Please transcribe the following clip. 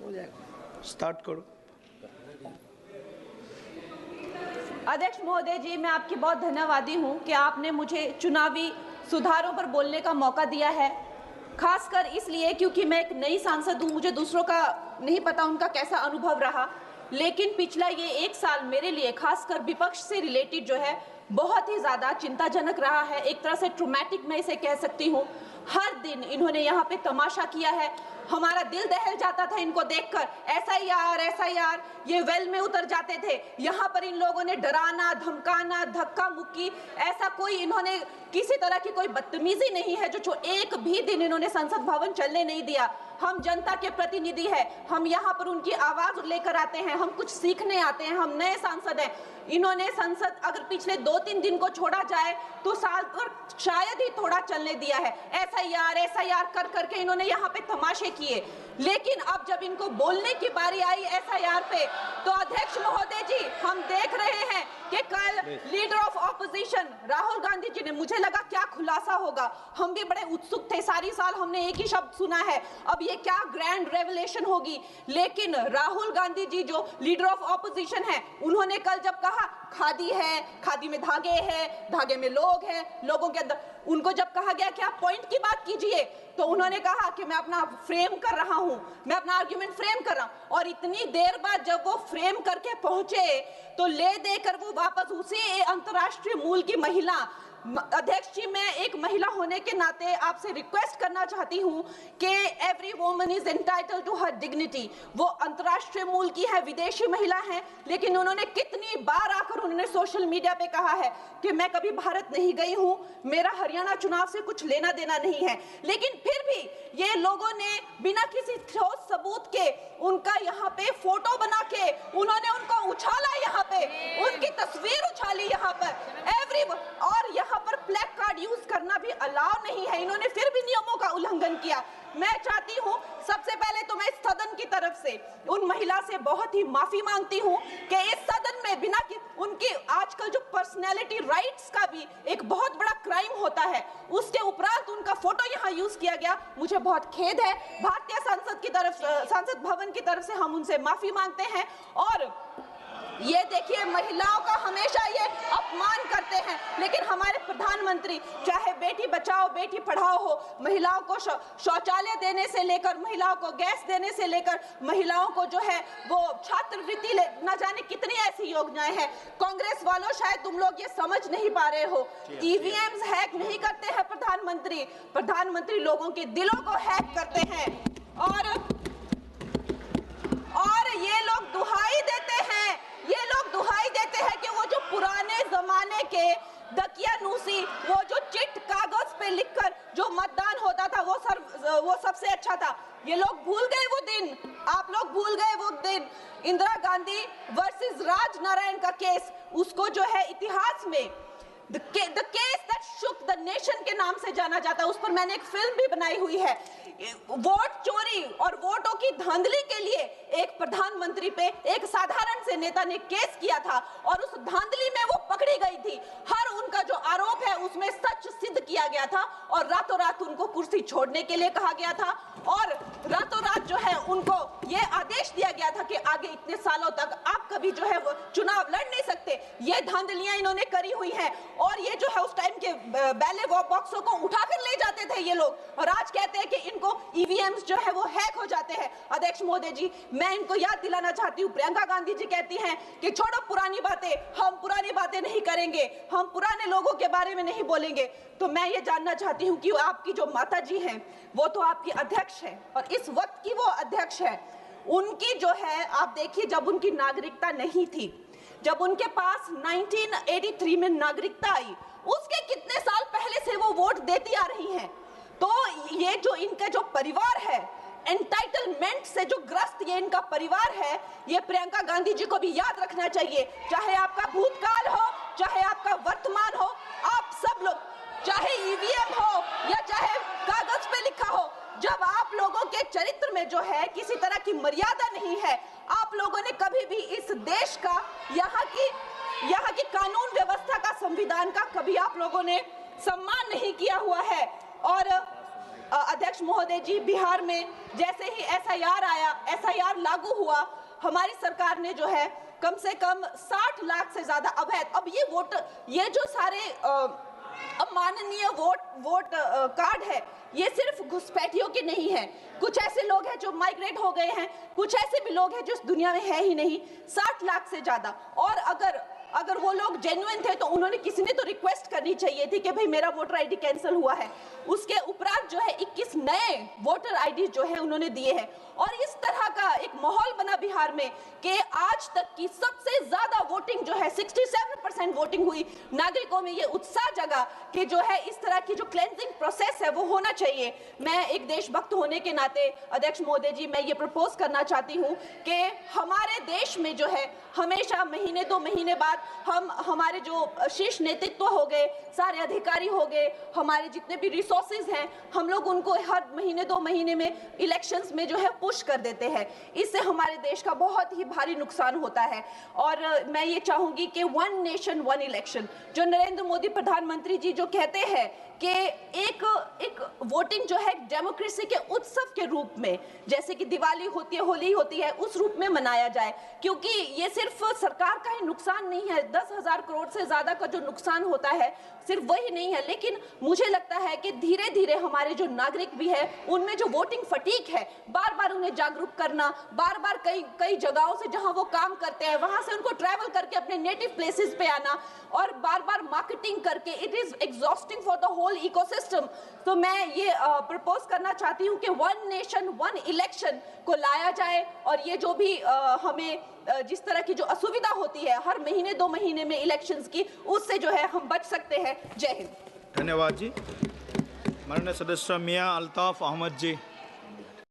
Start करो। अध्यक्ष महोदय जी, मैं आपकी बहुत धन्यवादी हूं कि आपने मुझे चुनावी सुधारों पर बोलने का मौका दिया है, खासकर इसलिए क्योंकि मैं एक नई सांसद हूं, मुझे दूसरों का नहीं पता उनका कैसा अनुभव रहा, लेकिन पिछला ये 1 साल मेरे लिए खासकर विपक्ष से रिलेटेड जो है बहुत ही ज़्यादा चिंताजनक रहा है। एक तरह से ट्रॉमेटिक मैं इसे कह सकती हूँ। हर दिन इन्होंने यहाँ पे तमाशा किया है, हमारा दिल दहल जाता था इनको देखकर। एसआईआर ये वेल में उतर जाते थे। यहाँ पर इन लोगों ने डराना, धमकाना, धक्का मुक्की, ऐसा कोई इन्होंने किसी तरह की कोई बदतमीजी नहीं है जो एक भी दिन इन्होंने संसद भवन चलने नहीं दिया। हम जनता के प्रतिनिधि हैं, हम यहाँ पर उनकी आवाज लेकर आते हैं, हम कुछ सीखने आते हैं, हम नए सांसद हैं। इन्होंने संसद अगर पिछले 2-3 दिन को छोड़ा जाए तो साल पर शायद ही थोड़ा चलने दिया है। एसआईआर कर करके इन्होंने यहाँ पे तमाशे किए, लेकिन अब जब इनको बोलने की बारी आई एसआईआर पे, तो अध्यक्ष महोदय जी हम देख रहे हैं कि कल leader of opposition Rahul Gandhi ji ने, मुझे लगा क्या खुलासा होगा, हम भी बड़े उत्सुक थे, सारी साल हमने एक ही शब्द सुना है, अब ये क्या ग्रैंड रेवलेशन होगी। लेकिन राहुल गांधी जी जो लीडर ऑफ ऑपोजिशन है, उन्होंने कल जब कहा खादी है, खादी में धागे हैं, धागे में लोग हैं, लोगों के अंदर, उनको जब कहा गया कि आप पॉइंट की बात कीजिए, तो उन्होंने कहा कि मैं अपना फ्रेम कर रहा हूं, मैं अपना आर्ग्यूमेंट फ्रेम कर रहा हूं। और इतनी देर बाद जब वो फ्रेम करके पहुंचे तो ले देकर वो वापस उसी अंतर्राष्ट्रीय मूल की महिला, अध्यक्ष जी मैं एक महिला होने के नाते आपसे रिक्वेस्ट करना चाहती हूं कि every woman is entitled to her dignity. वो अंतर्राष्ट्रीय मूल की है, विदेशी महिला है, लेकिन उन्होंने कितनी बार आकर उन्होंने सोशल मीडिया पे कहा है कि मैं कभी भारत नहीं गई हूं, मेरा हरियाणा चुनाव से कुछ लेना देना नहीं है। लेकिन फिर भी ये लोगों ने बिना किसी ठोस सबूत के उनका यहाँ पे फोटो बना के उन्होंने उनको उछाला, यहाँ पे उनकी तस्वीर उछाली यहाँ पर और यहाँ पर प्लेक कार्ड यूज करना भी अलाउ नहीं है। इन्होंने फिर भी नियमों का उल्लंघन किया। मैं चाहती हूँ सबसे पहले तो मैं इस सदन की तरफ से उन महिला से बहुत ही माफी मांगती हूँ कि इस सदन में बिना कि उनकी आजकल जो पर्सनैलिटी राइट्स का भी एक बहुत बड़ा क्राइम होता है, उसके उपरांत उनका फोटो यहाँ यूज किया गया, मुझे बहुत खेद है। भारतीय संसद भवन की तरफ से हम उनसे माफी मांगते हैं। और ये देखिए महिलाओं का हमेशा ये अपमान करते हैं, लेकिन हमारे प्रधानमंत्री चाहे बेटी बचाओ बेटी पढ़ाओ हो, महिलाओं को शौचालय देने से लेकर, महिलाओं को गैस देने से लेकर, महिलाओं को जो है वो छात्रवृत्ति न जाने कितनी ऐसी योजनाएं हैं। कांग्रेस वालों शायद तुम लोग ये समझ नहीं पा रहे हो, ईवीएम्स हैक नहीं करते हैं प्रधानमंत्री लोगों के दिलों को हैक करते हैं। और ये लोग दुहाई देते हैं कि वो जो पुराने जमाने के दकियानूसी, वो जो चिट कागज पे लिखकर जो मतदान होता था वो सबसे अच्छा था। ये लोग भूल गए वो दिन, आप लोग भूल गए वो दिन। इंदिरा गांधी वर्सेस राज नारायण का केस, उसको जो है इतिहास में The case that shook the nation के नाम से जाना जाता है। उस पर मैंने एक फिल्म भी बनाई हुई है। वोट चोरी और वोटों की धांधली के लिए एक प्रधानमंत्री पे एक साधारण से नेता ने केस किया था और उस धांधली में वो पकड़ी गई थी। हर उनका जो आरोप है उसमें सच सिद्ध किया गया था और रातों रात उनको कुर्सी छोड़ने के लिए कहा गया था और रातों रात जो है उनको ये आदेश दिया गया था कि आगे इतने सालों तक आप कभी जो है वो चुनाव लड़ नहीं सकते। ये धांधलियां इन्होंने करी हुई हैं और ये जो है उस टाइम के बैलेट बॉक्सों को उठाकर ले जाते थे ये लोग और आज कहते हैं कि इनको ईवीएम्स जो है वो हैक हो जाते हैं। अध्यक्ष महोदय जी मैं इनको याद दिलाना चाहती हूँ, प्रियंका गांधी जी कहती हैं कि छोड़ो पुरानी बातें, हम पुरानी बातें नहीं करेंगे, हम पुराने लोगों के बारे में नहीं बोलेंगे। तो मैं ये जानना चाहती हूँ कि आपकी जो माता जी हैं वो तो आपकी अध्यक्ष है और इस वक्त की वो अध्यक्ष है, उनकी जो है आप देखिए जब उनकी नागरिकता नहीं थी, जब उनके पास 1983 में नागरिकता आई, उसके कितने साल पहले से वो वोट देती आ रही हैं। तो ये जो इनका जो परिवार है, एंटाइटलमेंट से जो ग्रस्त ये इनका परिवार है, ये प्रियंका गांधी जी को भी याद रखना चाहिए। चाहे आपका भूतकाल हो, चाहे आपका वर्तमान हो, आप सब लोग, चाहे ईवीएम हो या चाहे कागज पे लिखा हो, जब आप लोगों के चरित्र में जो है किसी तरह की मर्यादा नहीं है, आप लोगों ने कभी भी इस देश का, यहाँ की कानून व्यवस्था का, संविधान का कभी आप लोगों ने सम्मान नहीं किया हुआ है। और अध्यक्ष महोदय जी, बिहार में जैसे ही एसआईआर आया, एसआईआर लागू हुआ, हमारी सरकार ने जो है कम से कम 60 लाख से ज्यादा अवैध, अब ये जो सारे अमाननीय वोट कार्ड है, ये सिर्फ घुसपैठियों के नहीं है। कुछ ऐसे लोग हैं जो माइग्रेट हो गए हैं, कुछ ऐसे भी लोग हैं जो इस दुनिया में है ही नहीं। 60 लाख से ज्यादा। और अगर वो लोग जेन्युइन थे तो उन्होंने, किसी ने तो रिक्वेस्ट करनी चाहिए थी कि भाई मेरा वोटर आईडी कैंसिल हुआ है। उसके उपरांत जो है 21 नए वोटर आईडी जो है उन्होंने दिए हैं। और इस तरह का एक माहौल बना बिहार में कि आज तक की सबसे ज्यादा वोटिंग जो है 67% वोटिंग हुई। नागरिकों में ये उत्साह जगा कि जो है इस तरह की जो क्लेंजिंग प्रोसेस है वो होना चाहिए। मैं एक देशभक्त होने के नाते अध्यक्ष महोदय जी, मैं ये प्रपोज करना चाहती हूँ कि हमारे देश में जो है हमेशा महीने 2 महीने बाद हमारे जो शीर्ष नेतृत्व हो गए, सारे अधिकारी हो गए, हमारे जितने भी रिसोर्सेज हैं, हम लोग उनको हर महीने 2 महीने में इलेक्शंस में जो है पुश कर देते हैं। इससे हमारे देश का बहुत ही भारी नुकसान होता है। और मैं ये चाहूंगी कि 1 नेशन 1 इलेक्शन, जो नरेंद्र मोदी प्रधानमंत्री जी जो कहते हैं कि एक वोटिंग जो है डेमोक्रेसी के उत्सव के रूप में, जैसे कि दिवाली होती है, होली होती है, उस रूप में मनाया जाए। क्योंकि ये सिर्फ सरकार का ही नुकसान नहीं है, 10,000 करोड़ से ज्यादा का जो नुकसान होता है सिर्फ वही नहीं है, लेकिन मुझे लगता है कि धीरे धीरे हमारे जो नागरिक भी है उनमें जो वोटिंग फटीक है, बार बार उन्हें जागरूक करना, बार बार कई जगहों से जहां वो काम करते हैं वहां से उनको ट्रैवल करके अपने नेटिव प्लेसेस पे आना और बार बार मार्केटिंग करके, it is exhausting for the whole ecosystem. तो मैं ये प्रपोज करना चाहती हूँ कि 1 नेशन 1 इलेक्शन को लाया जाए। और ये जो भी हमें जिस तरह की जो असुविधा होती है हर महीने 2 महीने में इलेक्शंस की, उससे जो है हम बच सकते हैं। जय हिंद। धन्यवाद जी। माननीय सदस्य मियां अल्ताफ अहमद जी।